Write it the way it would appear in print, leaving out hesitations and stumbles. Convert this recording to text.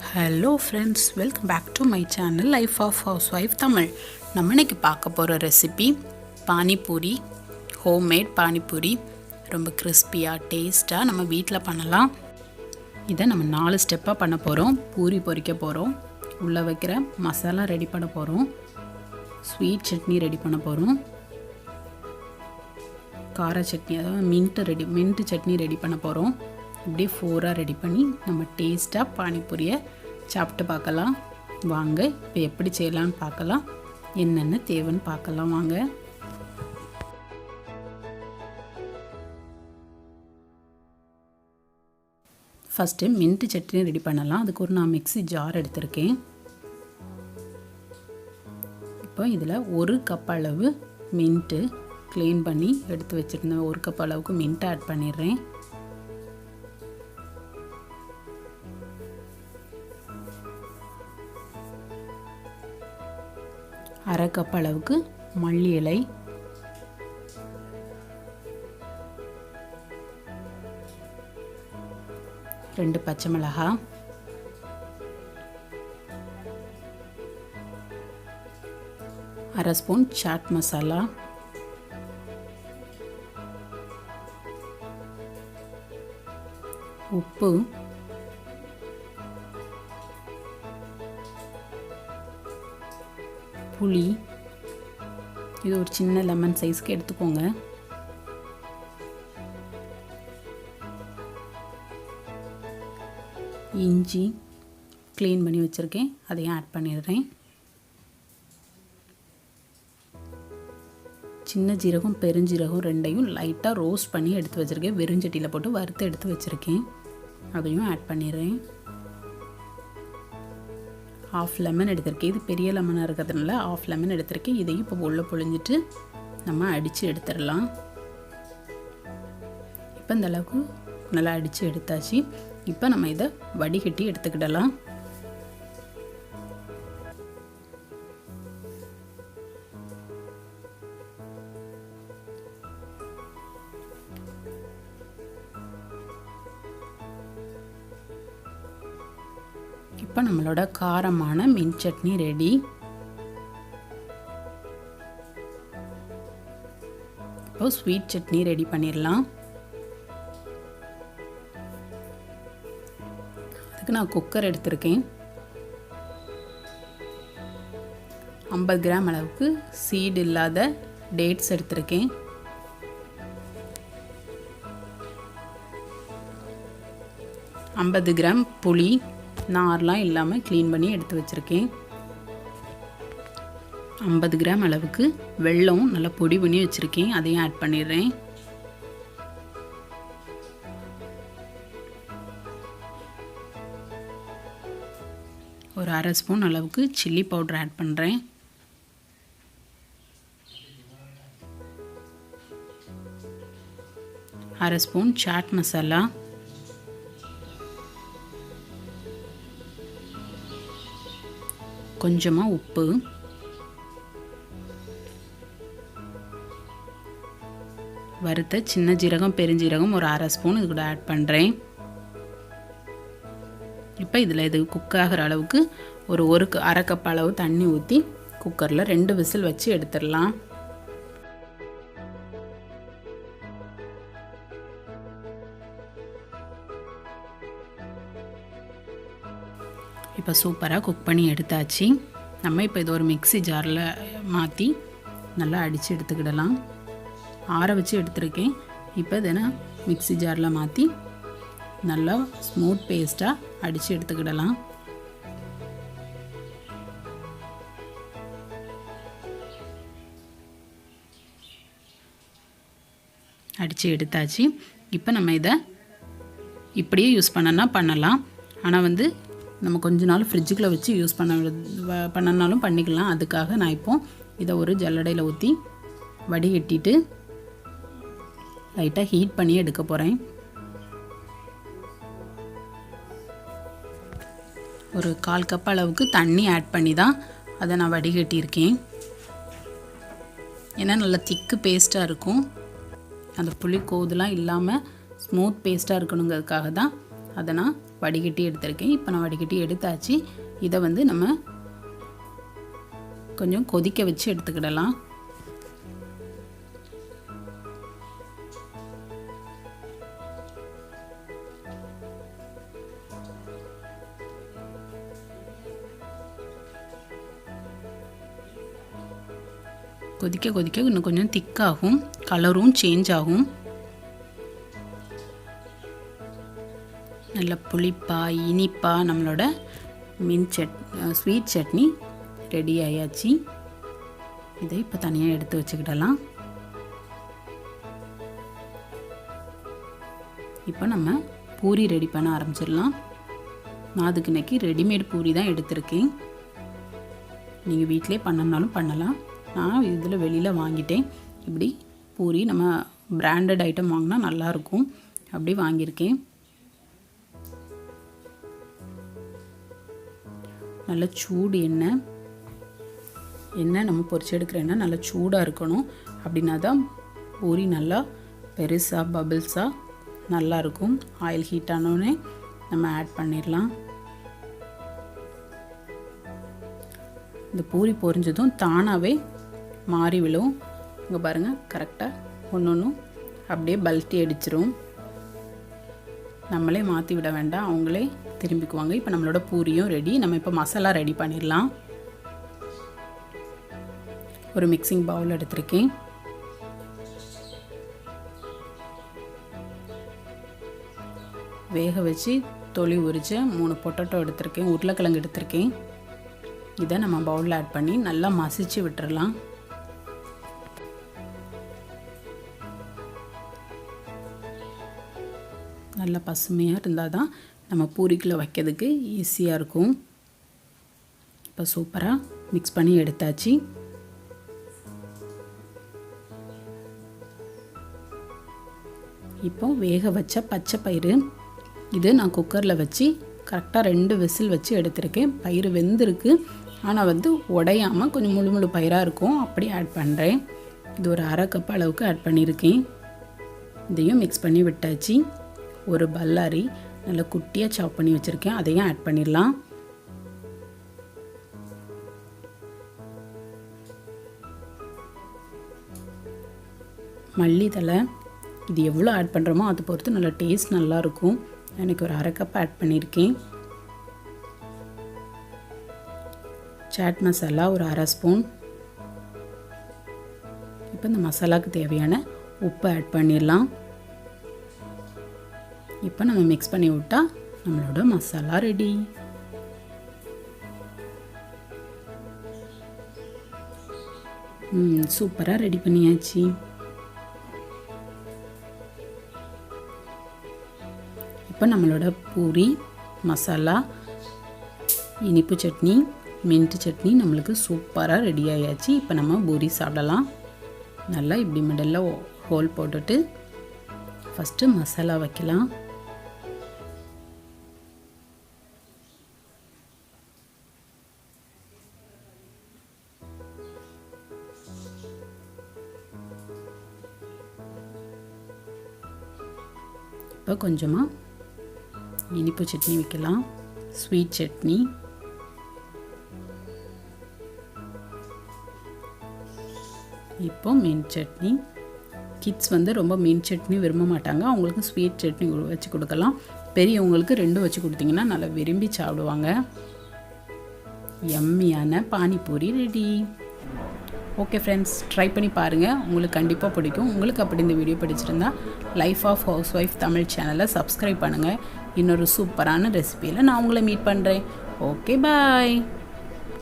Hello friends, welcome back to my channel life of house wife Tamil. நம்ம இன்றைக்கி பார்க்க போகிற ரெசிபி பானிபூரி, ஹோம்மேட் பானிபூரி. ரொம்ப கிறிஸ்பியாக டேஸ்ட்டாக நம்ம வீட்டில் பண்ணலாம். இதை நம்ம 4 ஸ்டெப்பாக பண்ண போகிறோம். பூரி பொரிக்க போகிறோம், உள்ளே வைக்கிற மசாலா ரெடி பண்ண போகிறோம், ஸ்வீட் சட்னி ரெடி பண்ண போகிறோம், கார சட்னி அதாவது மின்ட்டு சட்னி ரெடி பண்ண போகிறோம். இப்படி 4ஆக ரெடி பண்ணி நம்ம டேஸ்ட்டாக பானிபூரியை சாப்பிட்டு பார்க்கலாம். வாங்க இப்போ எப்படி செய்யலான்னு பார்க்கலாம், என்னென்ன தேவைன்னு பார்க்கலாம் வாங்க. ஃபஸ்ட்டு மின்ட்டு சட்னி ரெடி பண்ணலாம். அதுக்கு நான் மிக்ஸி ஜார் எடுத்திருக்கேன். இப்போ இதில் 1 கப் அளவு மின்ட்டு க்ளீன் பண்ணி எடுத்து வச்சுருந்தேன். 1 கப் அளவுக்கு மின்ட்டு ஆட் பண்ணிடுறேன். அரை கப் அளவுக்கு மல்லி இலை, 2 பச்சை மிளகாய், அரை ஸ்பூன் சாட் மசாலா, உப்பு, புளி, இது ஒரு சின்ன லெமன் சைஸ்க்கு எடுத்துக்கோங்க. இஞ்சி க்ளீன் பண்ணி வச்சுருக்கேன், அதையும் ஆட் பண்ணிடுறேன். சின்ன ஜீரகம் பெருஞ்சீரகம் 2ஐயும் லைட்டாக ரோஸ்ட் பண்ணி எடுத்து வச்சுருக்கேன். வெறுஞ்சட்டியில் போட்டு வறுத்து எடுத்து வச்சுருக்கேன், அதையும் ஆட் பண்ணிடுறேன். 1/2 லெமன் எடுத்திருக்கேன். இது பெரிய லெமனாக இருக்கிறதுனால 1/2 லெமன் எடுத்திருக்கேன். இதையும் இப்போ உள்ளே பொழிஞ்சிட்டு நம்ம அடித்து எடுத்துடலாம். இப்போ இந்த அளவுக்கு நல்லா அடித்து எடுத்தாச்சு. இப்போ நம்ம இதை வடிகட்டி எடுத்துக்கிடலாம். இப்போ நம்மளோட காரமான மின் சட்னி ரெடி. இப்போ ஸ்வீட் சட்னி ரெடி பண்ணிடலாம். அதுக்கு நான் குக்கர் எடுத்திருக்கேன். 50 கிராம் அளவுக்கு சீடு இல்லாத டேட்ஸ் எடுத்திருக்கேன். 50 கிராம் புளி நார்லாம் இல்லாமல் க்ளீன் பண்ணி எடுத்து வச்சுருக்கேன். 50 கிராம் அளவுக்கு வெல்லம் நல்லா பொடி பண்ணி வச்சுருக்கேன், அதையும் ஆட் பண்ணிடுறேன். ஒரு அரை ஸ்பூன் அளவுக்கு சில்லி பவுடர் ஆட் பண்ணுறேன். அரை ஸ்பூன் சாட் மசாலா, கொஞ்சமாக உப்பு, வறுத்த சின்ன ஜீரகம் பெருஞ்சீரகம் ஒரு அரை ஸ்பூன் இது கூட ஆட் பண்ணுறேன். இப்போ இதில் இது குக் ஆகிற அளவுக்கு ஒரு அரை கப் அளவு தண்ணி ஊற்றி குக்கரில் 2 விசில் வச்சு எடுத்துடலாம். இப்போ சூப்பராக குக் பண்ணி எடுத்தாச்சு. நம்ம இப்போ இது ஒரு மிக்ஸி ஜாரில் மாற்றி நல்லா அடித்து எடுத்துக்கிடலாம். ஆற வச்சு எடுத்துருக்கேன். இப்போ இதை நான் மிக்ஸி ஜாரில் மாற்றி நல்லா ஸ்மூத் பேஸ்ட்டாக அடித்து எடுத்துக்கிடலாம். அடித்து எடுத்தாச்சு. இப்போ நம்ம இதை இப்படியே யூஸ் பண்ணலாம். ஆனால் நம்ம கொஞ்ச நாள் ஃப்ரிட்ஜுக்குள்ளே வச்சு யூஸ் பண்ணனாலும் பண்ணிக்கலாம். அதுக்காக நான் இப்போது இதை ஒரு ஜல்லடையில் ஊற்றி வடிகட்டிட்டு லைட்டாக ஹீட் பண்ணி எடுக்க போகிறேன். ஒரு 1/4 கப் அளவுக்கு தண்ணி ஆட் பண்ணி தான் அதை நான் வடிகட்டியிருக்கேன். ஏன்னா நல்லா திக்கு பேஸ்ட்டாக இருக்கும். அந்த புளி கோதுலாம் இல்லாமல் ஸ்மூத் பேஸ்ட்டாக இருக்கணுங்கிறதுக்காக தான் அதை நான் வடிகட்டி எடுத்திருக்கேன். இப்போ நான் வடிகட்டி எடுத்தாச்சு. இதை வந்து நம்ம கொஞ்சம் கொதிக்க வச்சு எடுத்துக்கிடலாம். கொதிக்க கொதிக்க இன்னும் கொஞ்சம் திக்காகும், கலரும் சேஞ்ச் ஆகும். நல்ல புளிப்பா இனிப்பா நம்மளோட ஸ்வீட் சட்னி ரெடி ஆயாச்சு. இதை இப்போ தனியாக எடுத்து வச்சுக்கிடலாம். இப்போ நம்ம பூரி ரெடி பண்ண ஆரம்பிச்சிடலாம். நான் அதுக்கு இன்றைக்கி ரெடிமேட் பூரி தான் எடுத்திருக்கேன். நீங்கள் வீட்டிலே பண்ணனாலும் பண்ணலாம். நான் இதில் வெளியில் வாங்கிட்டேன். இப்படி பூரி நம்ம பிராண்டட் ஐட்டம் வாங்கினா நல்லாயிருக்கும், அப்படி வாங்கியிருக்கேன். நல்ல சூடு எண்ணெய் நம்ம பொரிச்சு எடுக்கிற எண்ணெய் நல்லா சூடாக இருக்கணும். அப்படின்னா தான் பூரி நல்லா பெருசாக பபிள்ஸாக நல்லாயிருக்கும். ஆயில் ஹீட் ஆனோடனே நம்ம ஆட் பண்ணிடலாம். இந்த பூரி பொரிஞ்சதும் தானாகவே மாறி விழும். இங்கே பாருங்கள், கரெக்டாக ஒன்று ஒன்றும் அப்படியே பல்ட்டி அடிச்சிரும். நம்மளே மாற்றி விட வேண்டாம், அவங்களே திரும்பிக்குவாங்க. இப்போ நம்மளோட பூரியும் ரெடி. நம்ம இப்போ மசாலா ரெடி பண்ணிடலாம். ஒரு மிக்சிங் பவுல் எடுத்திருக்கேன். வேக வச்சு தொளி உரிச்ச 3 பொட்டேட்டோ எடுத்திருக்கேன், உருளைக்கிழங்கு எடுத்திருக்கேன். இதை நம்ம பவுலில் ஆட் பண்ணி நல்லா மசிச்சு விட்டுறலாம். நல்லா பசுமையாக இருந்தால் தான் நம்ம பூரிக்குள்ளே வைக்கிறதுக்கு ஈஸியாக இருக்கும். இப்போ சூப்பராக மிக்ஸ் பண்ணி எடுத்தாச்சு. இப்போ வேக வச்ச பச்சை பயிறு, இது நான் குக்கரில் வச்சு கரெக்டாக 2 விசில் வச்சு எடுத்திருக்கேன். பயிறு வெந்திருக்கு, ஆனால் வந்து உடையாமல் கொஞ்சம் முழு முழு பயிராக இருக்கும், அப்படி ஆட் பண்ணுறேன். இது ஒரு 1/2 கப் அளவுக்கு ஆட் பண்ணியிருக்கேன். இதையும் மிக்ஸ் பண்ணி விட்டாச்சு. ஒரு பல்லாரி நல்லா குட்டியாக சாப் பண்ணி வச்சுருக்கேன், அதையும் ஆட் பண்ணிடலாம். மல்லித்தலை, இது எவ்வளோ ஆட் பண்ணுறோமோ அதை பொறுத்து நல்லா டேஸ்ட் நல்லாயிருக்கும். எனக்கு ஒரு 1/2 கப் ஆட் பண்ணியிருக்கேன். சாட் மசாலா ஒரு 1/2 ஸ்பூன். இப்போ இந்த மசாலாவுக்கு தேவையான உப்பு ஆட் பண்ணிடலாம். இப்போ நம்ம மிக்ஸ் பண்ணி விட்டால் நம்மளோட மசாலா ரெடி. சூப்பராக ரெடி பண்ணியாச்சு. இப்போ நம்மளோட பூரி மசாலா இனிப்பு சட்னி மின்ட் சட்னி நம்மளுக்கு சூப்பராக ரெடி ஆயாச்சு. இப்போ நம்ம பூரி சாப்பிடலாம். நல்லா இப்படி மிடலில் ஹோல் போட்டுட்டு ஃபஸ்ட்டு மசாலா வைக்கலாம். இப்போ கொஞ்சமாக இனிப்பு சட்னி வைக்கலாம், ஸ்வீட் சட்னி. இப்போ மீன் சட்னி. கிட்ஸ் வந்து ரொம்ப மீன் சட்னி விரும்ப மாட்டாங்க, அவங்களுக்கு ஸ்வீட் சட்னி வச்சு கொடுக்கலாம். பெரியவங்களுக்கு 2 வச்சு கொடுத்தீங்கன்னா நல்லா விரும்பி சாப்பிடுவாங்க. யம்மியான panipuri ready. Okay friends, try பண்ணி பாருங்கள், உங்களுக்கு கண்டிப்பாக பிடிக்கும். உங்களுக்கு அப்படி இந்த வீடியோ பிடிச்சிருந்தா life of house wife Tamil சேனலை சப்ஸ்கிரைப் பண்ணுங்கள். இன்னொரு சூப்பரான ரெசிபியில் நான் உங்களை மீட் பண்ணுறேன். ஓகே, பாய்.